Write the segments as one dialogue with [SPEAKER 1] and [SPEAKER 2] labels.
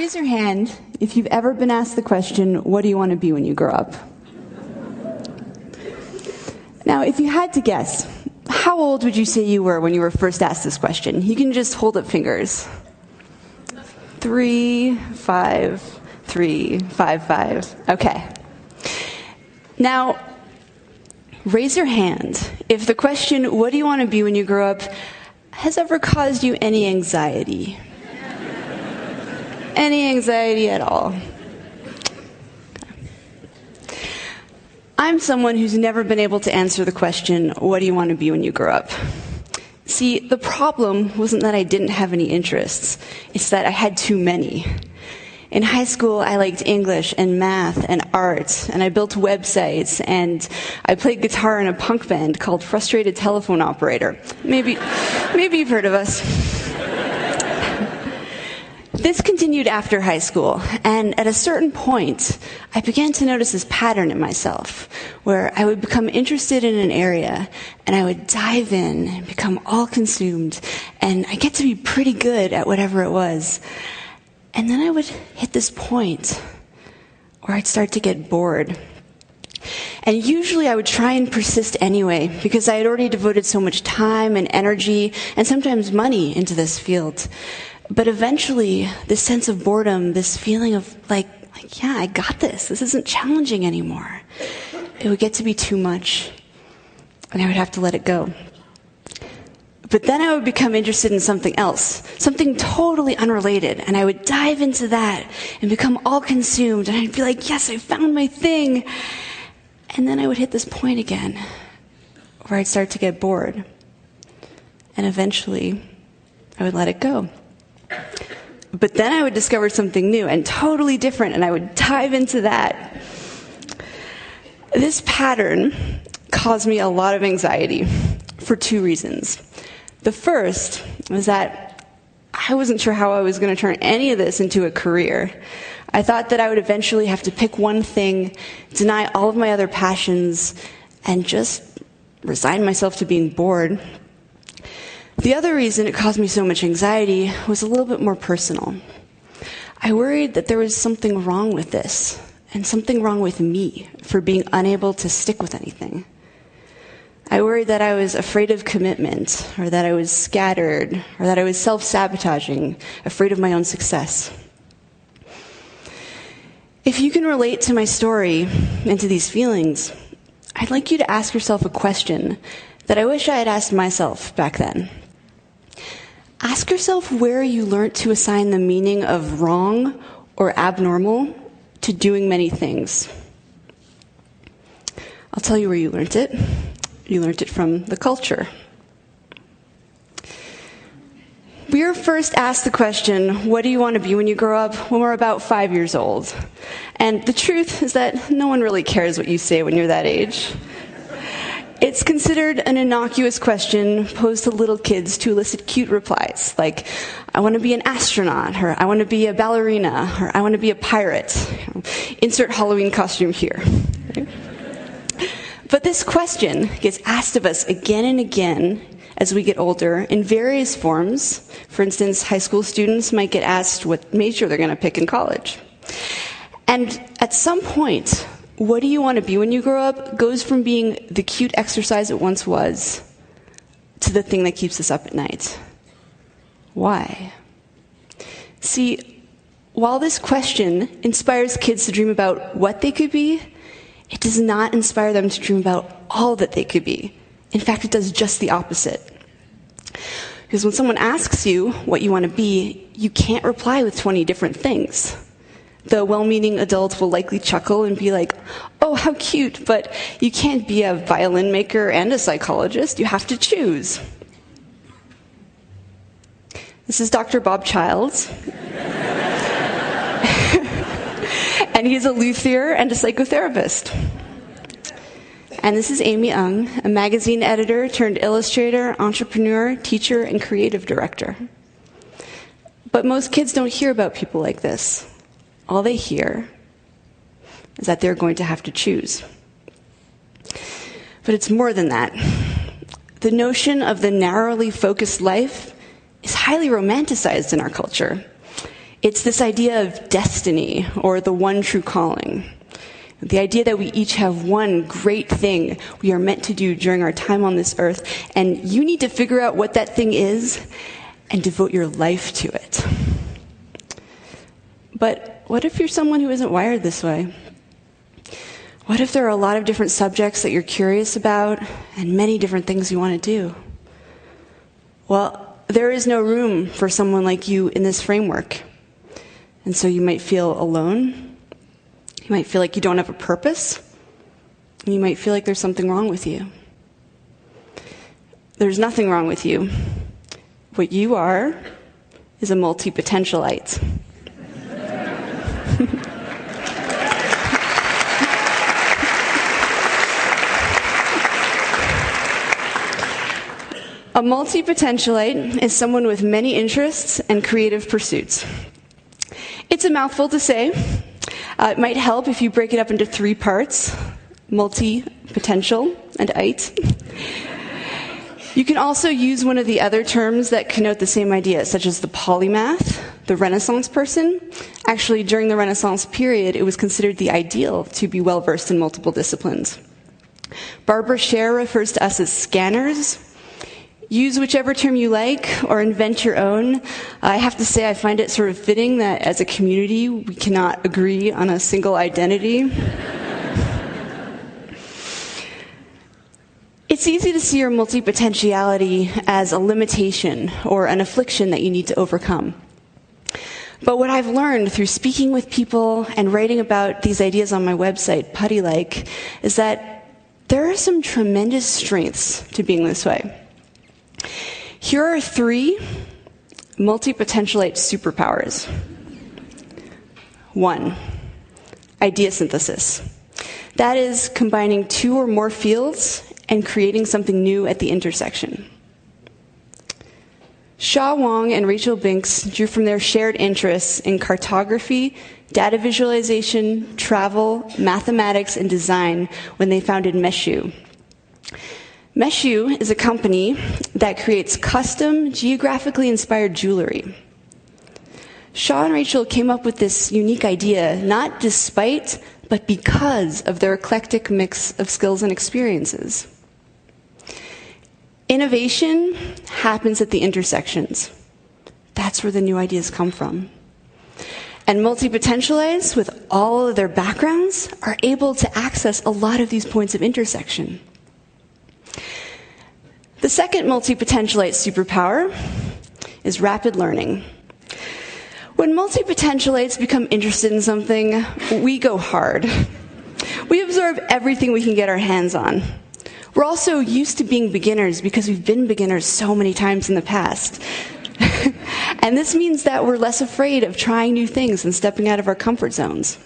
[SPEAKER 1] Raise your hand if you've ever been asked the question, what do you want to be when you grow up? Now, if you had to guess, how old would you say you were when you were first asked this question? You can just hold up fingers. 3, 5, 3, 5, 5. Okay. Now, raise your hand if the question, what do you want to be when you grow up, has ever caused you any anxiety? Any anxiety at all? I'm someone who's never been able to answer the question, what do you want to be when you grow up? See, the problem wasn't that I didn't have any interests. It's that I had too many. In high school, I liked English and math and art, and I built websites, and I played guitar in a punk band called Frustrated Telephone Operator. Maybe you've heard of us. This continued after high school, and at a certain point, I began to notice this pattern in myself, where I would become interested in an area, and I would dive in and become all consumed, and I get to be pretty good at whatever it was. And then I would hit this point where I'd start to get bored. And usually I would try and persist anyway, because I had already devoted so much time and energy, and sometimes money, into this field. But eventually, this sense of boredom, this feeling of yeah, I got this. This isn't challenging anymore. It would get to be too much, and I would have to let it go. But then I would become interested in something else, something totally unrelated, and I would dive into that and become all consumed, and I'd be like, yes, I found my thing. And then I would hit this point again, where I'd start to get bored. And eventually, I would let it go. But then I would discover something new and totally different, and I would dive into that. This pattern caused me a lot of anxiety for 2 reasons. The first was that I wasn't sure how I was going to turn any of this into a career. I thought that I would eventually have to pick one thing, deny all of my other passions, and just resign myself to being bored. The other reason it caused me so much anxiety was a little bit more personal. I worried that there was something wrong with this, and something wrong with me for being unable to stick with anything. I worried that I was afraid of commitment, or that I was scattered, or that I was self-sabotaging, afraid of my own success. If you can relate to my story and to these feelings, I'd like you to ask yourself a question that I wish I had asked myself back then. Ask yourself where you learned to assign the meaning of wrong or abnormal to doing many things. I'll tell you where you learned it. You learned it from the culture. We were first asked the question, what do you want to be when you grow up, when we're about 5 years old. And the truth is that no one really cares what you say when you're that age. It's considered an innocuous question posed to little kids to elicit cute replies, like, I want to be an astronaut, or I want to be a ballerina, or I want to be a pirate. Insert Halloween costume here. But this question gets asked of us again and again as we get older in various forms. For instance, high school students might get asked what major they're going to pick in college. And at some point, what do you want to be when you grow up goes from being the cute exercise it once was to the thing that keeps us up at night. Why? See, while this question inspires kids to dream about what they could be, it does not inspire them to dream about all that they could be. In fact, it does just the opposite. Because when someone asks you what you want to be, you can't reply with 20 different things. The well-meaning adult will likely chuckle and be like, oh, how cute, but you can't be a violin maker and a psychologist. You have to choose. This is Dr. Bob Childs. And he's a luthier and a psychotherapist. And this is Amy Ung, a magazine editor turned illustrator, entrepreneur, teacher, and creative director. But most kids don't hear about people like this. All they hear is that they're going to have to choose. But it's more than that. The notion of the narrowly focused life is highly romanticized in our culture. It's this idea of destiny, or the one true calling. The idea that we each have one great thing we are meant to do during our time on this earth, and you need to figure out what that thing is and devote your life to it. But what if you're someone who isn't wired this way? What if there are a lot of different subjects that you're curious about and many different things you want to do? Well, there is no room for someone like you in this framework. And so you might feel alone. You might feel like you don't have a purpose. And you might feel like there's something wrong with you. There's nothing wrong with you. What you are is a multi-potentialite. A multi-potentialite is someone with many interests and creative pursuits. It's a mouthful to say. It might help if you break it up into 3 parts: multi-potential and ite. You can also use one of the other terms that connote the same idea, such as the polymath, the Renaissance person. Actually, during the Renaissance period, it was considered the ideal to be well-versed in multiple disciplines. Barbara Sher refers to us as scanners. Use whichever term you like, or invent your own. I have to say I find it sort of fitting that as a community we cannot agree on a single identity. It's easy to see your multipotentiality as a limitation or an affliction that you need to overcome. But what I've learned through speaking with people and writing about these ideas on my website, Putty Like, is that there are some tremendous strengths to being this way. Here are 3 multi-potentialite superpowers. 1, idea synthesis. That is combining 2 or more fields and creating something new at the intersection. Sha Wang and Rachel Binks drew from their shared interests in cartography, data visualization, travel, mathematics, and design when they founded Meshu. Meshu is a company that creates custom, geographically inspired jewelry. Sha and Rachel came up with this unique idea, not despite, but because of their eclectic mix of skills and experiences. Innovation happens at the intersections. That's where the new ideas come from. And multi-potentialites, with all of their backgrounds, are able to access a lot of these points of intersection. The second multi-potentialite superpower is rapid learning. When multi-potentialites become interested in something, we go hard. We absorb everything we can get our hands on. We're also used to being beginners because we've been beginners so many times in the past. And this means that we're less afraid of trying new things and stepping out of our comfort zones.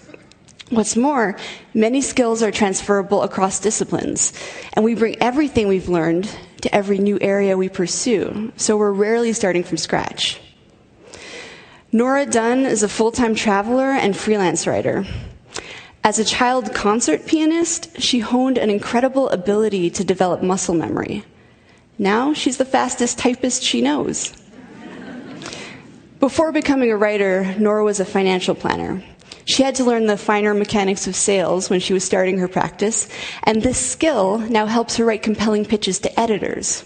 [SPEAKER 1] What's more, many skills are transferable across disciplines, and we bring everything we've learned to every new area we pursue, so we're rarely starting from scratch. Nora Dunn is a full-time traveler and freelance writer. As a child concert pianist, she honed an incredible ability to develop muscle memory. Now she's the fastest typist she knows. Before becoming a writer, Nora was a financial planner. She had to learn the finer mechanics of sales when she was starting her practice, and this skill now helps her write compelling pitches to editors.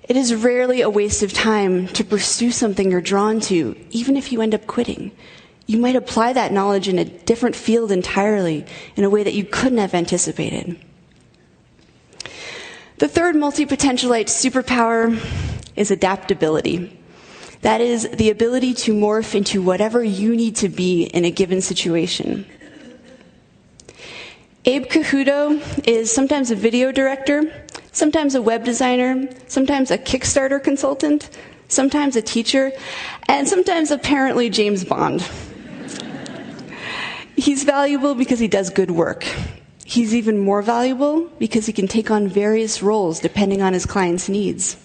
[SPEAKER 1] It is rarely a waste of time to pursue something you're drawn to, even if you end up quitting. You might apply that knowledge in a different field entirely, in a way that you couldn't have anticipated. The third multi-potentialite superpower is adaptability. That is the ability to morph into whatever you need to be in a given situation. Abe Cajudo is sometimes a video director, sometimes a web designer, sometimes a Kickstarter consultant, sometimes a teacher, and sometimes apparently James Bond. He's valuable because he does good work. He's even more valuable because he can take on various roles depending on his client's needs.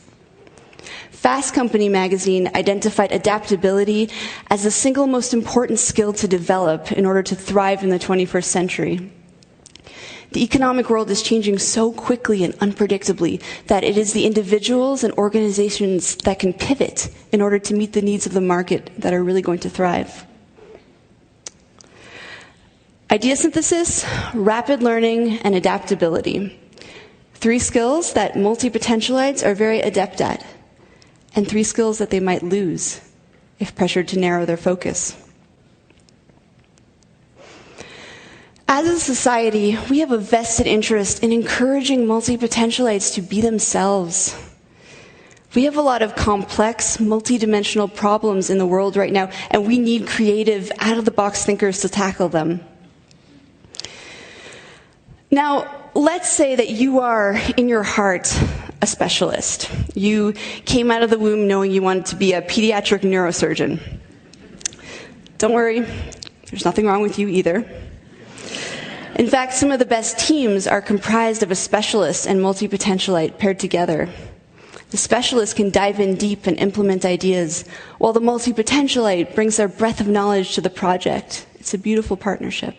[SPEAKER 1] Fast Company magazine identified adaptability as the single most important skill to develop in order to thrive in the 21st century. The economic world is changing so quickly and unpredictably that it is the individuals and organizations that can pivot in order to meet the needs of the market that are really going to thrive. Idea synthesis, rapid learning, and adaptability. 3 skills that multi-potentialites are very adept at, and 3 skills that they might lose if pressured to narrow their focus. As a society, we have a vested interest in encouraging multi-potentialites to be themselves. We have a lot of complex, multidimensional problems in the world right now, and we need creative, out-of-the-box thinkers to tackle them. Now, let's say that you are, in your heart, a specialist. You came out of the womb knowing you wanted to be a pediatric neurosurgeon. Don't worry, there's nothing wrong with you either. In fact, some of the best teams are comprised of a specialist and multi-potentialite paired together. The specialist can dive in deep and implement ideas, while the multi-potentialite brings their breadth of knowledge to the project. It's a beautiful partnership.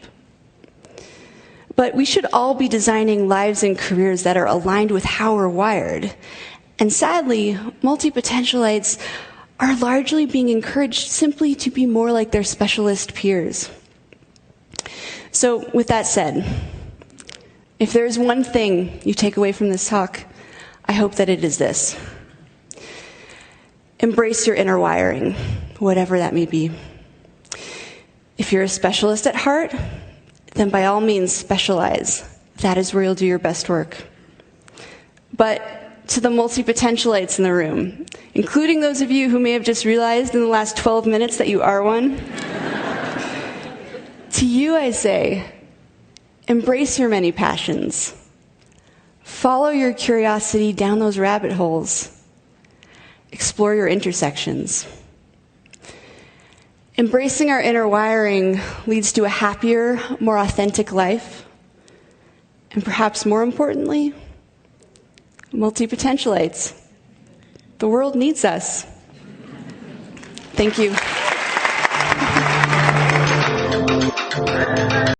[SPEAKER 1] But we should all be designing lives and careers that are aligned with how we're wired. And sadly, multi-potentialites are largely being encouraged simply to be more like their specialist peers. So with that said, if there is one thing you take away from this talk, I hope that it is this. Embrace your inner wiring, whatever that may be. If you're a specialist at heart, then by all means specialize. That is where you'll do your best work. But to the multi-potentialites in the room, including those of you who may have just realized in the last 12 minutes that you are one, to you I say, embrace your many passions. Follow your curiosity down those rabbit holes. Explore your intersections. Embracing our inner wiring leads to a happier, more authentic life. And perhaps more importantly, multi-potentialites. The world needs us. Thank you.